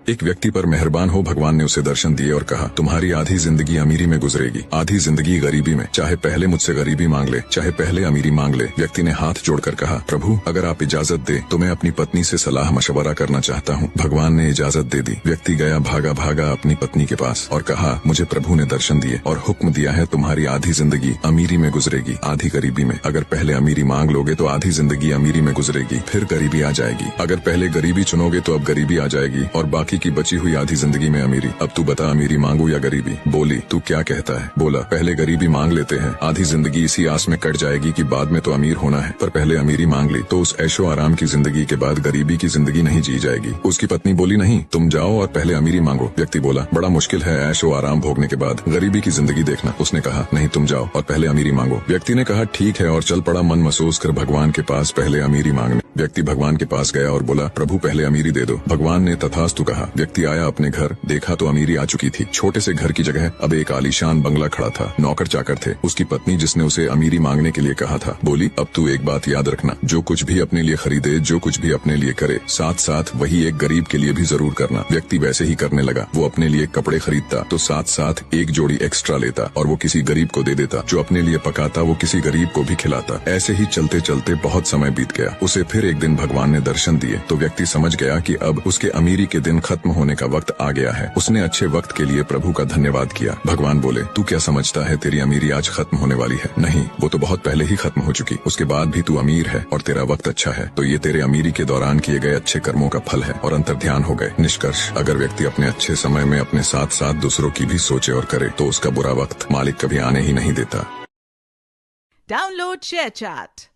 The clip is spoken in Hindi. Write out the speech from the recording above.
एक व्यक्ति पर मेहरबान हो भगवान ने उसे दर्शन दिए और कहा, तुम्हारी आधी जिंदगी अमीरी में गुजरेगी, आधी जिंदगी गरीबी में। चाहे पहले मुझसे गरीबी मांग ले, चाहे पहले अमीरी मांग ले। व्यक्ति ने हाथ जोड़कर कहा, प्रभु अगर आप इजाजत दे तो मैं अपनी पत्नी से सलाह मशवरा करना चाहता हूँ। भगवान ने इजाजत दे दी। व्यक्ति गया भागा भागा अपनी पत्नी के पास और कहा, मुझे प्रभु ने दर्शन दिए और हुक्म दिया है तुम्हारी आधी जिंदगी अमीरी में गुजरेगी, आधी गरीबी में। अगर पहले अमीरी मांग लोगे तो आधी जिंदगी अमीरी में गुजरेगी, फिर गरीबी आ जाएगी। अगर पहले गरीबी चुनोगे तो अब गरीबी आ जाएगी और बाकी की बची हुई आधी जिंदगी में अमीरी। अब तू बता, अमीरी मांगू या गरीबी? बोली, तू क्या कहता है? बोला, पहले गरीबी मांग लेते हैं, आधी जिंदगी इसी आस में कट जाएगी कि बाद में तो अमीर होना है। पर पहले अमीरी मांग ली तो उस ऐशो आराम की जिंदगी के बाद गरीबी की जिंदगी नहीं जी जाएगी। उसकी पत्नी बोली, नहीं, तुम जाओ और पहले अमीरी मांगो। व्यक्ति बोला, बड़ा मुश्किल है ऐशो आराम भोगने के बाद गरीबी की जिंदगी देखना। उसने कहा, नहीं, तुम जाओ और पहले अमीरी मांगो। व्यक्ति ने कहा, ठीक है, और चल पड़ा मन महसूस कर भगवान के पास पहले अमीरी मांगने। व्यक्ति भगवान के पास गया और बोला, प्रभु पहले अमीरी दे दो। भगवान ने तथास्तु कहा। व्यक्ति आया अपने घर, देखा तो अमीरी आ चुकी थी। छोटे से घर की जगह अब एक आलीशान बंगला खड़ा था। नौकर चाकर थे। उसकी पत्नी जिसने उसे अमीरी मांगने के लिए कहा था बोली, अब तू एक बात याद रखना, जो कुछ भी अपने लिए खरीदे, जो कुछ भी अपने लिए करे, साथ साथ वही एक गरीब के लिए भी जरूर करना। व्यक्ति वैसे ही करने लगा। वो अपने लिए कपड़े खरीदता तो साथ साथ एक जोड़ी एक्स्ट्रा लेता और वो किसी गरीब को दे देता। जो अपने लिए पकाता वो किसी गरीब को भी खिलाता। ऐसे ही चलते चलते बहुत समय बीत गया। उसे फिर एक दिन भगवान ने दर्शन दिए तो व्यक्ति समझ गया कि अब उसके अमीरी के दिन खत्म होने का वक्त आ गया है। उसने अच्छे वक्त के लिए प्रभु का धन्यवाद किया। भगवान बोले, तू क्या समझता है तेरी अमीरी आज खत्म होने वाली है? नहीं, वो तो बहुत पहले ही खत्म हो चुकी। उसके बाद भी तू अमीर है और तेरा वक्त अच्छा है, तो ये तेरे अमीरी के दौरान किए गए अच्छे कर्मों का फल है और अंतर्ध्यान हो गए। निष्कर्ष, अगर व्यक्ति अपने अच्छे समय में अपने साथ साथ दूसरों की भी सोचे और करे तो उसका बुरा वक्त मालिक कभी आने ही नहीं देता। Download ShareChat.